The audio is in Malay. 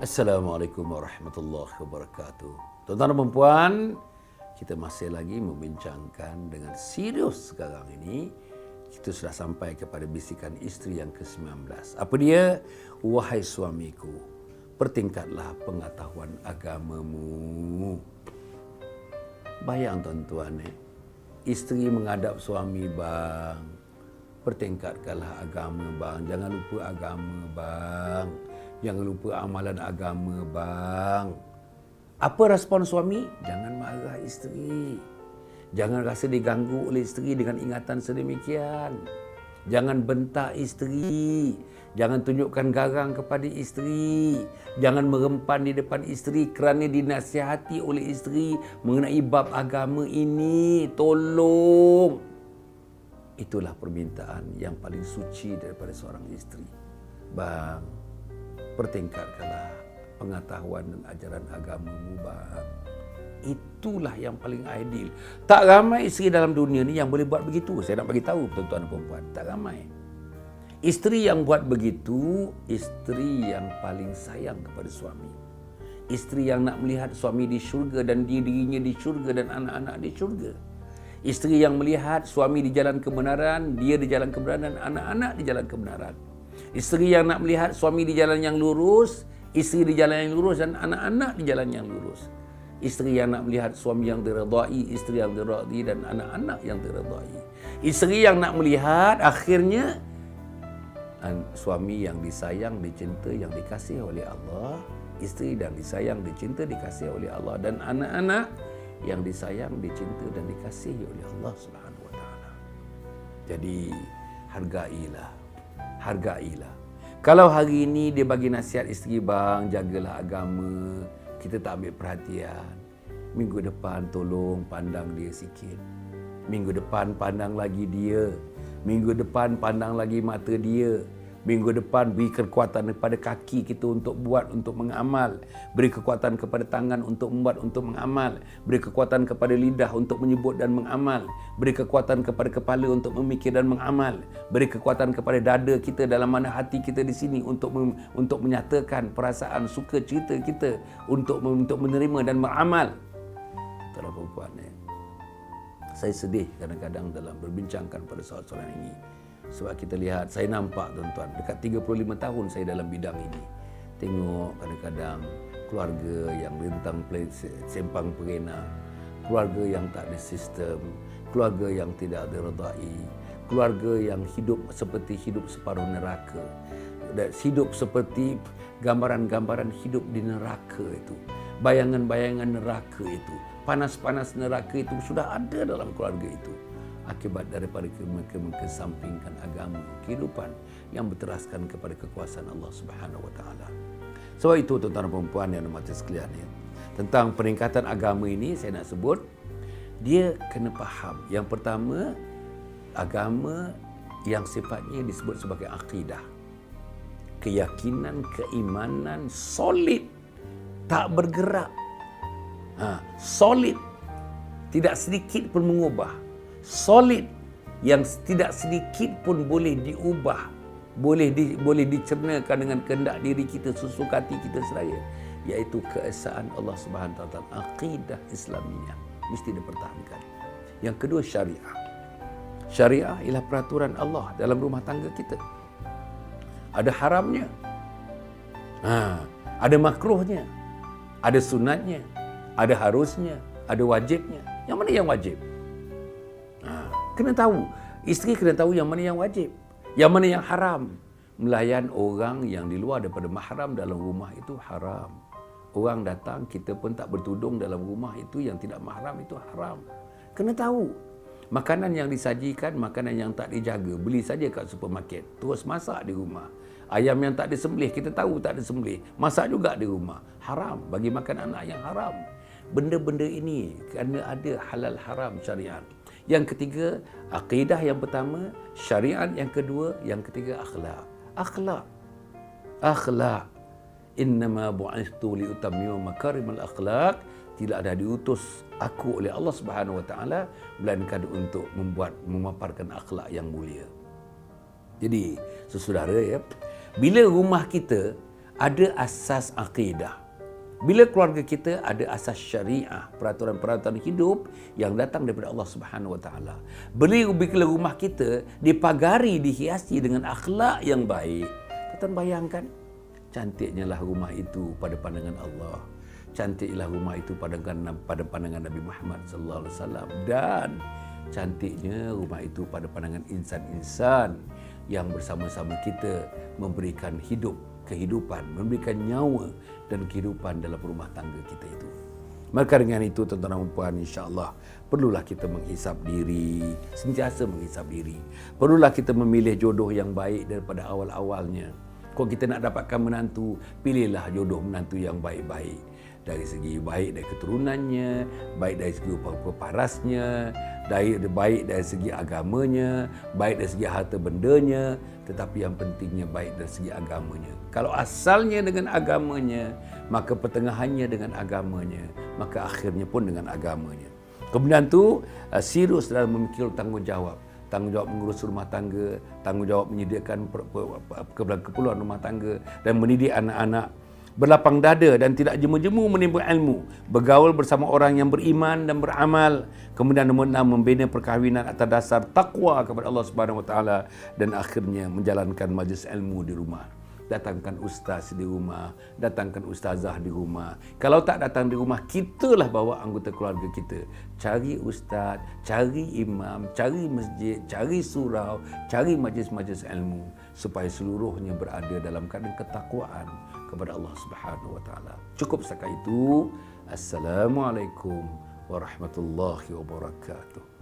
Assalamualaikum warahmatullahi wabarakatuh. Tuan-tuan dan puan, kita masih lagi membincangkan dengan serius sekarang ini. Kita sudah sampai kepada bisikan isteri yang ke-19. Apa dia? Wahai suamiku, pertingkatlah pengetahuan agamamu. Bayang tuan-tuan, isteri menghadap suami, bang, pertingkatkanlah agama bang. Jangan lupa agama bang. Jangan lupa amalan agama bang. Apa respon suami? Jangan marah isteri. Jangan rasa diganggu oleh isteri dengan ingatan sedemikian. Jangan bentak isteri. Jangan tunjukkan garang kepada isteri. Jangan merempan di depan isteri kerana dinasihati oleh isteri mengenai bab agama ini. Tolong. Itulah permintaan yang paling suci daripada seorang isteri. Bang, pertingkatkanlah pengetahuan dan ajaran agamamu bang. Itulah yang paling ideal. Tak ramai isteri dalam dunia ni yang boleh buat begitu. Saya nak bagi tahu tuan-tuan dan puan-puan, tak ramai. Isteri yang buat begitu, isteri yang paling sayang kepada suami. Isteri yang nak melihat suami di syurga dan dirinya di syurga dan anak-anak di syurga. Isteri yang melihat suami di jalan kebenaran, dia di jalan kebenaran dan anak-anak di jalan kebenaran. Isteri yang nak melihat suami di jalan yang lurus, isteri di jalan yang lurus dan anak-anak di jalan yang lurus. Isteri yang nak melihat suami yang diredai, isteri yang diredai dan anak-anak yang diredai. Isteri yang nak melihat akhirnya suami yang disayang, dicinta, yang dikasihi oleh Allah. Isteri yang disayang, dicinta, dikasihi oleh Allah. Dan anak-anak yang disayang, dicinta dan dikasihi oleh Allah Subhanahu Wa Taala. Jadi hargailah. Kalau hari ini dia bagi nasihat isteri, bang, jagalah agama, kita tak ambil perhatian. Minggu depan tolong pandang dia sikit. Minggu depan pandang lagi dia. Minggu depan pandang lagi mata dia. Minggu depan beri kekuatan kepada kaki kita untuk buat, untuk mengamal. Beri kekuatan kepada tangan untuk membuat, untuk mengamal. Beri kekuatan kepada lidah untuk menyebut dan mengamal. Beri kekuatan kepada kepala untuk memikir dan mengamal. Beri kekuatan kepada dada kita dalam mana hati kita di sini untuk menyatakan perasaan suka cita kita, untuk menerima dan beramal. Tuan-tuan dan puan, saya sedih kadang-kadang dalam berbincangkan pada soal-soal ini. Sebab kita lihat, saya nampak tuan-tuan, dekat 35 tahun saya dalam bidang ini. Tengok kadang-kadang keluarga yang rentang sempang perena, keluarga yang tak ada sistem, keluarga yang tidak diredai, keluarga yang hidup seperti hidup separuh neraka. Hidup seperti gambaran-gambaran hidup di neraka itu. Bayangan-bayangan neraka itu. Panas-panas neraka itu sudah ada dalam keluarga itu. Akibat daripada mereka mengesampingkan agama, kehidupan yang berteraskan kepada kekuasaan Allah Subhanahu Wa Taala. Sebab itu tuan-tuan dan puan yang dirahmati sekalian, tentang peningkatan agama ini saya nak sebut, dia kena faham. Yang pertama, agama yang sifatnya disebut sebagai akidah. Keyakinan, keimanan solid, tak bergerak. Solid, tidak sedikit pun mengubah. Solid, yang tidak sedikit pun boleh diubah, boleh dicernakan dengan kehendak diri kita, sesuka hati kita seraya, iaitu keesaan Allah Subhanahu Wa Taala. Akidah Islamiyah mesti dipertahankan. Yang kedua, syariah. Syariah ialah peraturan Allah dalam rumah tangga kita. Ada haramnya, ada makruhnya, ada sunatnya, ada harusnya, ada wajibnya. Yang mana yang wajib? Kena tahu. Isteri kena tahu yang mana yang wajib, yang mana yang haram. Melayan orang yang di luar daripada mahram dalam rumah itu haram. Orang datang, kita pun tak bertudung dalam rumah itu, yang tidak mahram itu haram. Kena tahu. Makanan yang disajikan, makanan yang tak dijaga, beli saja kat supermarket, terus masak di rumah. Ayam yang tak disembelih, kita tahu tak disembelih. Masak juga di rumah. Haram bagi makan anak yang haram. Benda-benda ini kerana ada halal haram syariat. Yang ketiga, akidah yang pertama, syariat yang kedua, yang ketiga akhlak. Akhlak. Innama bu'ithtu liutammima makarimal akhlak. Tidak ada diutus aku oleh Allah Subhanahu wa taala melainkan untuk memaparkan akhlak yang mulia. Jadi, saudara ya, bila rumah kita ada asas akidah, bila keluarga kita ada asas syariah, peraturan-peraturan hidup yang datang daripada Allah Subhanahu wa taala. Bila rumah kita dipagari, dihiasi dengan akhlak yang baik, tuan bayangkan cantiknya lah rumah itu pada pandangan Allah. Cantiklah rumah itu pada pandangan Nabi Muhammad sallallahu alaihi wasallam, dan cantiknya rumah itu pada pandangan insan-insan yang bersama-sama kita memberikan kehidupan, memberikan nyawa dan kehidupan dalam rumah tangga kita itu. Maka dengan itu tuan-tuan dan puan, insya-Allah perlulah kita menghisap diri, sentiasa menghisap diri. Perlulah kita memilih jodoh yang baik daripada awal-awalnya. Kalau kita nak dapatkan menantu, pilihlah jodoh menantu yang baik-baik. Dari segi baik dari keturunannya, baik dari segi parasnya, baik dari segi agamanya, baik dari segi harta bendanya, tetapi yang pentingnya baik dari segi agamanya. Kalau asalnya dengan agamanya, maka pertengahannya dengan agamanya, maka akhirnya pun dengan agamanya. Kemudian tu serius dalam memikul tanggungjawab mengurus rumah tangga, tanggungjawab menyediakan keperluan rumah tangga dan mendidik anak-anak, berlapang dada dan tidak jemu-jemu menimba ilmu, bergaul bersama orang yang beriman dan beramal. Kemudian nombor 6, membina perkahwinan atas dasar takwa kepada Allah Subhanahu wa taala, dan akhirnya menjalankan majlis ilmu di rumah. Datangkan ustaz di rumah, datangkan ustazah di rumah. Kalau tak datang di rumah, kitalah bawa anggota keluarga kita. Cari ustaz, cari imam, cari masjid, cari surau, cari majlis-majlis ilmu, supaya seluruhnya berada dalam keadaan ketakwaan kepada Allah Subhanahu wa taala. Cukup setakat itu. Assalamualaikum warahmatullahi wabarakatuh.